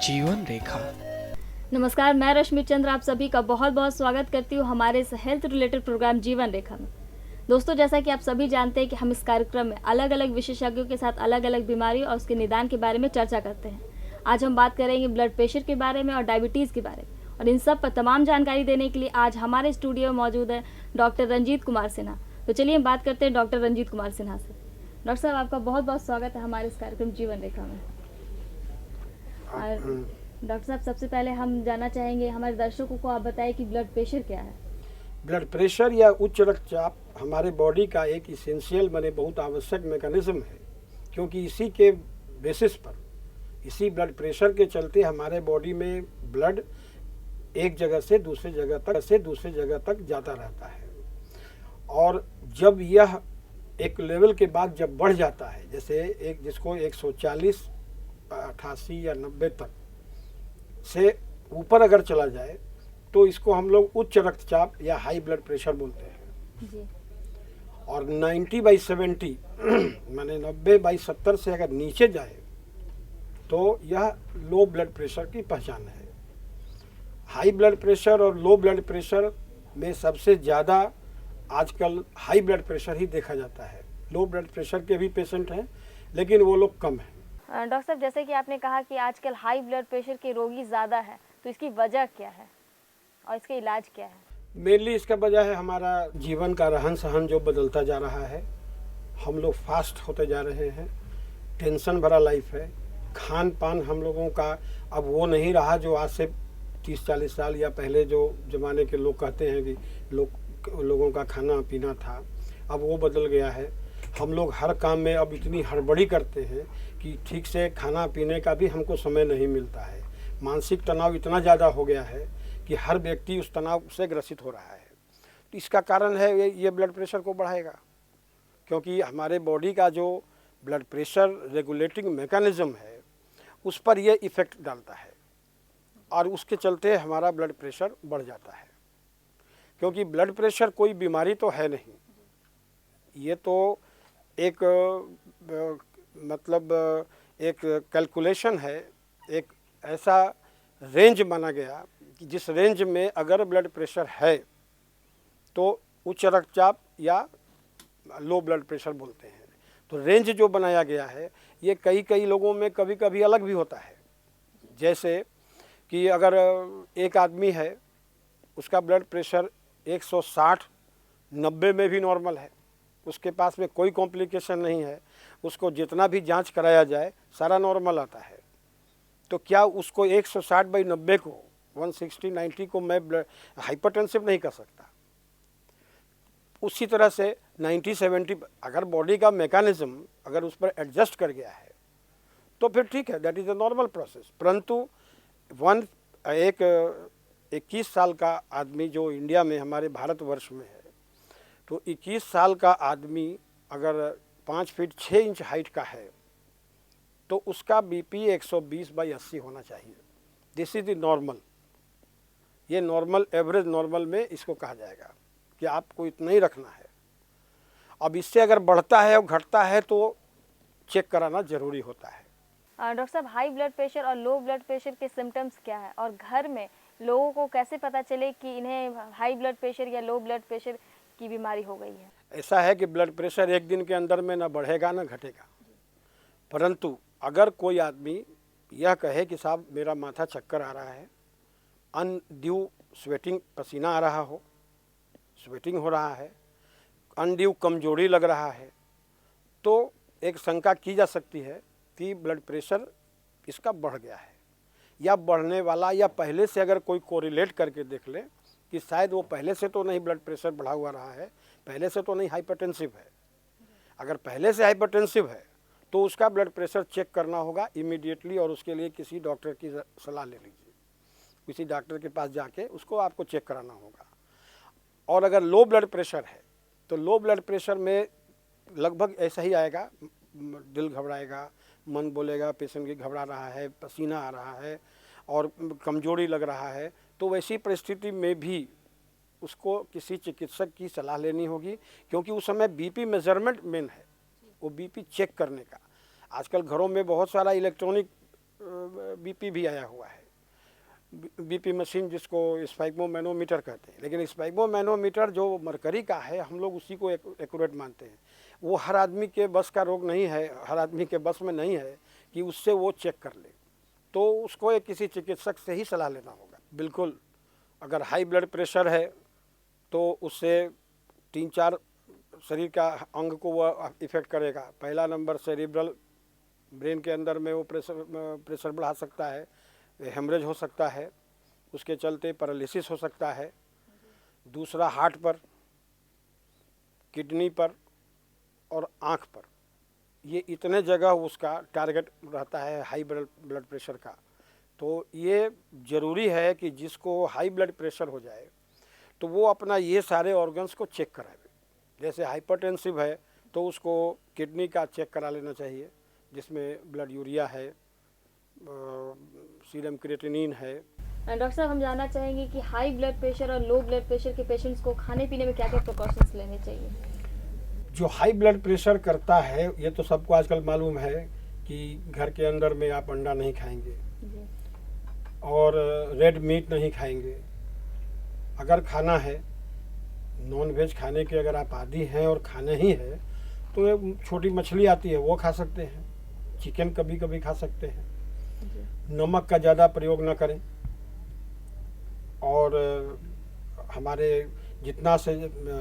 जीवन रेखा। नमस्कार, मैं रश्मि चंद्र आप सभी का बहुत बहुत स्वागत करती हूँ हमारे इस हेल्थ रिलेटेड प्रोग्राम जीवन रेखा में। दोस्तों, जैसा कि आप सभी जानते हैं कि हम इस कार्यक्रम में अलग अलग विशेषज्ञों के साथ अलग अलग बीमारी और उसके निदान के बारे में चर्चा करते हैं। आज हम बात करेंगे ब्लड प्रेशर के बारे में और डायबिटीज़ के बारे में, और इन सब पर तमाम जानकारी देने के लिए आज हमारे स्टूडियो में मौजूद है डॉक्टर रंजीत कुमार सिन्हा। तो चलिए हम बात करते हैं डॉक्टर रंजीत कुमार सिन्हा से। डॉक्टर साहब, आपका बहुत बहुत स्वागत है हमारे इस कार्यक्रम जीवन रेखा में। और डॉक्टर साहब, सबसे पहले हम जानना चाहेंगे, हमारे दर्शकों को आप बताएं कि ब्लड प्रेशर क्या है। ब्लड प्रेशर या उच्च रक्तचाप हमारे बॉडी का एक इसेंशियल माने बहुत आवश्यक मैकेनिज्म है, क्योंकि इसी के बेसिस पर, इसी ब्लड प्रेशर के चलते हमारे बॉडी में ब्लड एक जगह से दूसरी जगह तक जाता रहता है। और जब यह एक लेवल के बाद जब बढ़ जाता है, जैसे एक जिसको 140, 88 या 90 तक से ऊपर अगर चला जाए तो इसको हम लोग उच्च रक्तचाप या हाई ब्लड प्रेशर बोलते हैं जी। और 90/70 माने 90/70 से अगर नीचे जाए तो यह लो ब्लड प्रेशर की पहचान है। हाई ब्लड प्रेशर और लो ब्लड प्रेशर में सबसे ज़्यादा आजकल हाई ब्लड प्रेशर ही देखा जाता है। लो ब्लड प्रेशर के भी पेशेंट हैं, लेकिन वो लोग कम हैं। डॉक्टर साहब, जैसे कि आपने कहा कि आजकल हाई ब्लड प्रेशर के रोगी ज़्यादा है, तो इसकी वजह क्या है और इसका इलाज क्या है? मेनली इसका वजह है हमारा जीवन का रहन सहन जो बदलता जा रहा है। हम लोग फास्ट होते जा रहे हैं, टेंशन भरा लाइफ है। खान पान हम लोगों का अब वो नहीं रहा जो आज से 30-40 साल या पहले जो ज़माने के लोग कहते हैं कि लोगों का खाना पीना था, अब वो बदल गया है। हम लोग हर काम में अब इतनी हड़बड़ी करते हैं कि ठीक से खाना पीने का भी हमको समय नहीं मिलता है। मानसिक तनाव इतना ज़्यादा हो गया है कि हर व्यक्ति उस तनाव से ग्रसित हो रहा है। तो इसका कारण है ये ब्लड प्रेशर को बढ़ाएगा, क्योंकि हमारे बॉडी का जो ब्लड प्रेशर रेगुलेटिंग मैकेनिज्म है उस पर ये इफ़ेक्ट डालता है और उसके चलते हमारा ब्लड प्रेशर बढ़ जाता है। क्योंकि ब्लड प्रेशर कोई बीमारी तो है नहीं, ये तो एक मतलब एक कैलकुलेशन है, एक ऐसा रेंज माना गया कि जिस रेंज में अगर ब्लड प्रेशर है तो उच्च रक्तचाप या लो ब्लड प्रेशर बोलते हैं। तो रेंज जो बनाया गया है ये कई लोगों में कभी कभी अलग भी होता है। जैसे कि अगर एक आदमी है, उसका ब्लड प्रेशर 160/90 में भी नॉर्मल है, उसके पास में कोई कॉम्प्लिकेशन नहीं है, उसको जितना भी जांच कराया जाए सारा नॉर्मल आता है, तो क्या उसको 160/90 को 160/90 को मैं हाइपरटेंसिव नहीं कर सकता? उसी तरह से 90/70 अगर बॉडी का मैकेनिज्म अगर उस पर एडजस्ट कर गया है तो फिर ठीक है, that is a normal process. परंतु 21 साल का आदमी जो इंडिया में हमारे भारतवर्ष में है, तो 21 साल का आदमी अगर 5 फीट 6 इंच हाइट का है तो उसका बीपी 120/80 होना चाहिए। This is the normal. ये नॉर्मल, एवरेज नॉर्मल में इसको कहा जाएगा कि आपको इतना ही रखना है। अब इससे अगर बढ़ता है और घटता है तो चेक कराना ज़रूरी होता है। डॉक्टर साहब, हाई ब्लड प्रेशर और लो ब्लड प्रेशर के सिम्टम्स क्या है, और घर में लोगों को कैसे पता चले कि इन्हें हाई ब्लड प्रेशर या लो ब्लड प्रेशर की बीमारी हो गई है? ऐसा है कि ब्लड प्रेशर एक दिन के अंदर में ना बढ़ेगा ना घटेगा, परंतु अगर कोई आदमी यह कहे कि साहब मेरा माथा चक्कर आ रहा है, अनड्यू स्वेटिंग, पसीना आ रहा हो, स्वेटिंग हो रहा है, अनड्यू कमजोरी लग रहा है, तो एक शंका की जा सकती है कि ब्लड प्रेशर इसका बढ़ गया है या बढ़ने वाला, या पहले से अगर कोई कोरिलेट करके देख ले कि शायद वो पहले से तो नहीं ब्लड प्रेशर बढ़ा हुआ रहा है, पहले से तो नहीं हाइपरटेंसिव है। अगर पहले से हाइपरटेंसिव है तो उसका ब्लड प्रेशर चेक करना होगा इमीडिएटली, और उसके लिए किसी डॉक्टर की सलाह ले लीजिए, किसी डॉक्टर के पास जाके उसको आपको चेक कराना होगा। और अगर लो ब्लड प्रेशर है तो लो ब्लड प्रेशर में लगभग ऐसा ही आएगा, दिल घबराएगा, मन बोलेगा पेशेंट की घबरा रहा है, पसीना आ रहा है और कमजोरी लग रहा है, तो वैसी परिस्थिति में भी उसको किसी चिकित्सक की सलाह लेनी होगी, क्योंकि उस समय बीपी मेजरमेंट मेन है, वो बीपी चेक करने का। आजकल घरों में बहुत सारा इलेक्ट्रॉनिक बीपी भी आया हुआ है। बीपी मशीन जिसको स्पाइगमोमैनोमीटर कहते हैं, लेकिन स्पाइगमोमैनोमीटर जो मरकरी का है हम लोग उसी को एक्यूरेट मानते हैं। वो हर आदमी के बस का रोग नहीं है, हर आदमी के बस में नहीं है कि उससे वो चेक कर ले, तो उसको एक किसी चिकित्सक से ही सलाह लेना होगा। बिल्कुल, अगर हाई ब्लड प्रेशर है तो उससे 3-4 शरीर का अंग को वह इफ़ेक्ट करेगा। पहला नंबर सेरिब्रल, ब्रेन के अंदर में वो प्रेशर बढ़ा सकता है, हेमरेज हो सकता है, उसके चलते पैरालिसिस हो सकता है। दूसरा हार्ट पर, किडनी पर और आँख पर, ये इतने जगह उसका टारगेट रहता है हाई ब्लड प्रेशर का। तो ये ज़रूरी है कि जिसको हाई ब्लड प्रेशर हो जाए तो वो अपना ये सारे ऑर्गन्स को चेक करावे। जैसे हाइपरटेंसिव है तो उसको किडनी का चेक करा लेना चाहिए, जिसमें ब्लड यूरिया है, सीरम क्रिएटिनिन है। डॉक्टर साहब, हम जानना चाहेंगे कि हाई ब्लड प्रेशर और लो ब्लड प्रेशर के पेशेंट्स को खाने पीने में क्या क्या प्रिकॉशंस लेने चाहिए? जो हाई ब्लड प्रेशर करता है, ये तो सबको आजकल मालूम है कि घर के अंदर में आप अंडा नहीं खाएंगे और रेड मीट नहीं खाएंगे। अगर खाना है, नॉन वेज खाने के अगर आप आदी हैं और खाने ही है तो एक छोटी मछली आती है वो खा सकते हैं, चिकन कभी कभी खा सकते हैं। नमक का ज़्यादा प्रयोग ना करें और हमारे जितना से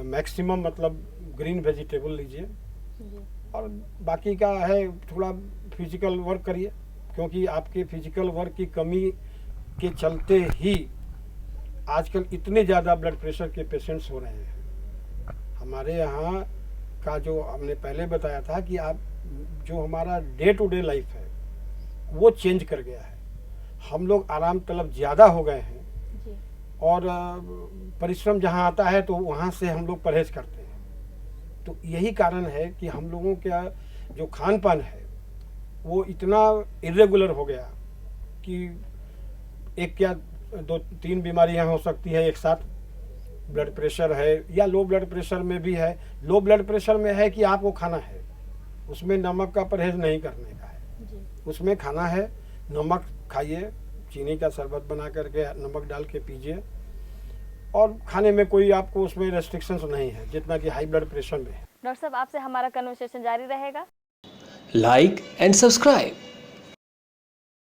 मैक्सिमम मतलब ग्रीन वेजिटेबल लीजिए। और बाकी का है थोड़ा फिजिकल वर्क करिए, क्योंकि आपके फिजिकल वर्क की कमी के चलते ही आजकल इतने ज़्यादा ब्लड प्रेशर के पेशेंट्स हो रहे हैं। हमारे यहाँ का जो हमने पहले बताया था कि आप जो हमारा डे टू डे लाइफ है वो चेंज कर गया है। हम लोग आराम तलब ज़्यादा हो गए हैं और परिश्रम जहाँ आता है तो वहाँ से हम लोग परहेज करते हैं। तो यही कारण है कि हम लोगों का जो खान पान है वो इतना इरेगुलर हो गया कि एक क्या 2-3 बीमारियां हो सकती है एक साथ। ब्लड प्रेशर है या लो ब्लड प्रेशर में भी है। लो ब्लड प्रेशर में है कि आपको खाना है, उसमें नमक का परहेज नहीं करने का है। उसमें खाना है, नमक खाइए, चीनी का शरबत बना करके नमक डाल के पीजिए, और खाने में कोई आपको उसमें रेस्ट्रिक्शंस नहीं है जितना कि हाई ब्लड प्रेशर में है। डॉक्टर साहब, आपसे हमारा कन्वर्सेशन जारी रहेगा। Like and subscribe.